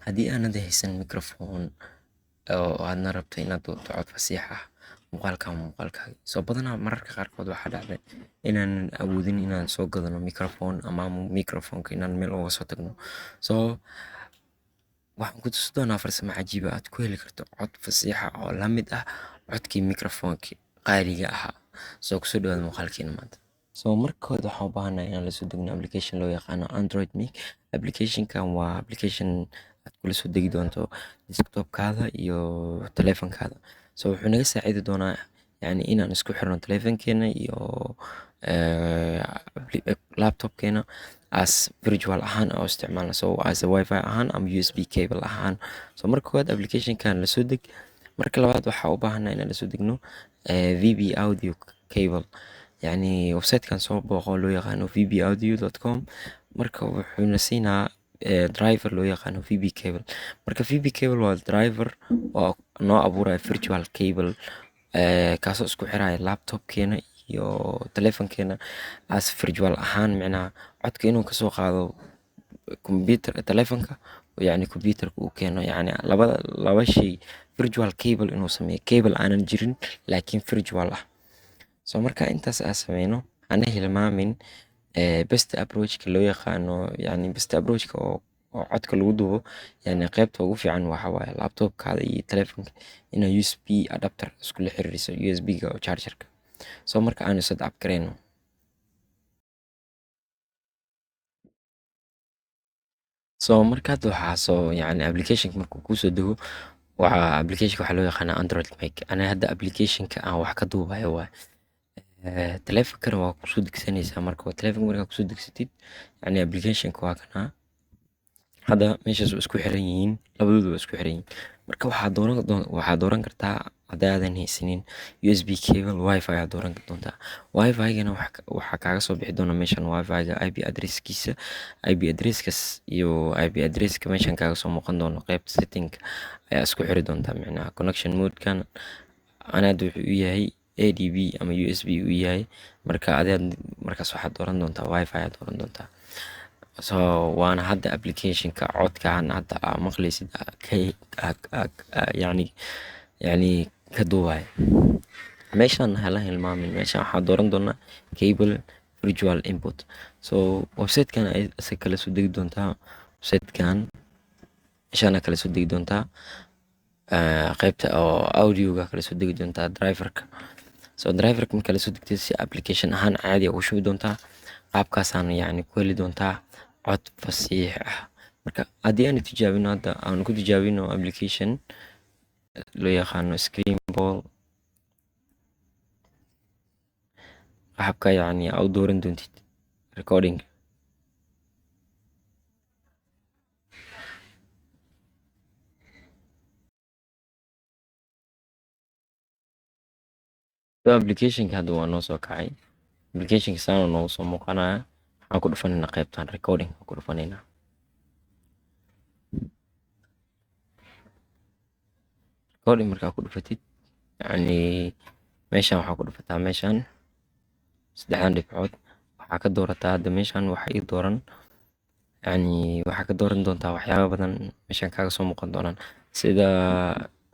Haddii aanad haysan mikrafoon oo aadna rabto inaad duubto cod fasiix ah muuqaalkaaga soo badanaa mararka qaarkood waxaa dhacda inaanan awoodin inaan soo gadano mikrafoon ama mikrofoonka inaan meel uga soo tagno. Waxaan ku tusi doonaa farsamo cajiiba aad ku heli karto cod fasiixa oo la mid ah codkii mikrofoonka qaaliga ahaa. Kusoo dhawaada muuqaalkeena maanta. Marka hore waxaan u baahanahay inaan la soo degno application loo yaqaano Android Mic. Application-kan waa application aad kula soo degi doonto desktop-kaada iyo taleefankaada. Wuxuu naga saacidi doonaa inaan isku xirno taleefankeena iyo laptop-keena as virtual ahaan oo isticmaalno as wifi ahaan ama USB cable ahaan. Marka koowaad application-kan la soo deg. Marka labaad waxaa u baahanahay inaan la soo degno VB Audio Cable. Website-kan soo booqo loo yaqaano vbaudio.com. marka wuxuuna siinaa driver loo yaqaano VB cable. Marka VB cable waa driver oo noo abuuraya virtual cable kaasoo isku xiraya laptop-keena iyo taleefankeena as virtual ahaan, micnaha codka inuu kasoo qaado taleefanka computerka uu keeno, laba shay virtual cable inuu sameeyo, cable aanan jirin laakiin virtual ah. Marka intaas aan sameyno hana hilmaamin best approach-ka loo yaqaano, best approach-ka oo codka lagu duubo, qaybta ugu fiican waxa waaye laptop-kaada iyo taleefanka inaa USB adapter iskula xiriiriso USB-ga oo charger-ka. Marka aan set up gareyno markaad application-ka markuu kusoo dego application-ka waxaa loo yaqaanaa Android Mic. Hadda application-ka aan wax ka duubayo waaye. Taleefankana waa kusoo degsanaysaa. Taleefanka markaa kusoo degsatid application-ka waa kanaa. Hadda meeshaas waa isku xiran yihiin, labadoodu waa isku xiran yihiin. Marka waxaad dooran kartaa haddii aadan haysanin USB cable, wifi aad dooran doontaa. Wifi-gana waxaa kaaga soo bixi doona meeshan wifi-ga IP address-kiisa, IP address-kaas iyo IP address-ka meeshan kaaga soo muuqan doono qaybta setting-ka ayaa isku xiri doontaa. Connection mode-kan hadda wuxuu u yahay ADB ama USB u yahay. Markaas waxaad dooran doontaa wifi aad dooran doontaa. Waana hadda application-ka codkaan hadda aa maqlaysid ka duubaya. Meeshan hala hilmaamin, meeshan waxaa dooran doonaa cable virtual input. Website-kan ayaa kala soo degi doontaa. Website-kan meeshaan kala soo degi doontaa qaybta oo audio-ga kala soo degi doontaa driver-ka. Driver-ka marka la soo degtay si application ahaan caadi ugu shubi doontaa. Qaabkaasaan ku heli doontaa cod fasiix ah. Marka haddii aan tijaabino, hadda aan ku tijaabino application loo yaqaano Screamable. qaabka aad u dooran doontid recording. Application-ka hadda waa noo soo kacay. Application-ka saan noogu soo muuqanaya. Waxaan ku dhufanaynaa qaybtan recording ku dhufanaynaa. Recording markaa ku dhufatid meeshan waxaa ku dhufataa meeshan saddexdan dhibcood waxaa ka doorataa. Hadda meeshan waxa ii dooran waxaa ka dooran doontaa waxyaabo badan meeshan kaaga soo muuqan doonaan sida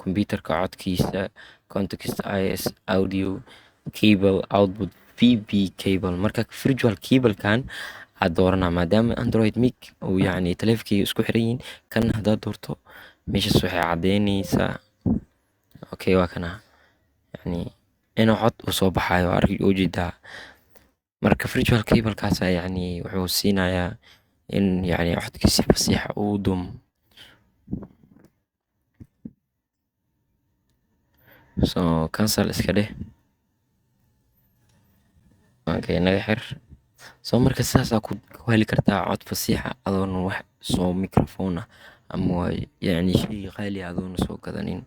computerka codkiisa, context IS audio cable output VB cable. Marka virtual cable-kan aad dooranaa maadaama Android Mic uu taleefankayga isku xiran yihiin. Kan haddaad doorto meeshaas waxay caddeynaysaa waa kana inuu cod u soo baxayo ujeedaa. Marka virtual cable-kaas wuxuu siinayaa in codka si fasiix ah uu duumo. Cancel iska dheh. naga xir. Marka sidaas aad ku heli kartaa cod fasiix ah adoon wax mikrafoon ah ama shay qaali ah adoon soo gadanin.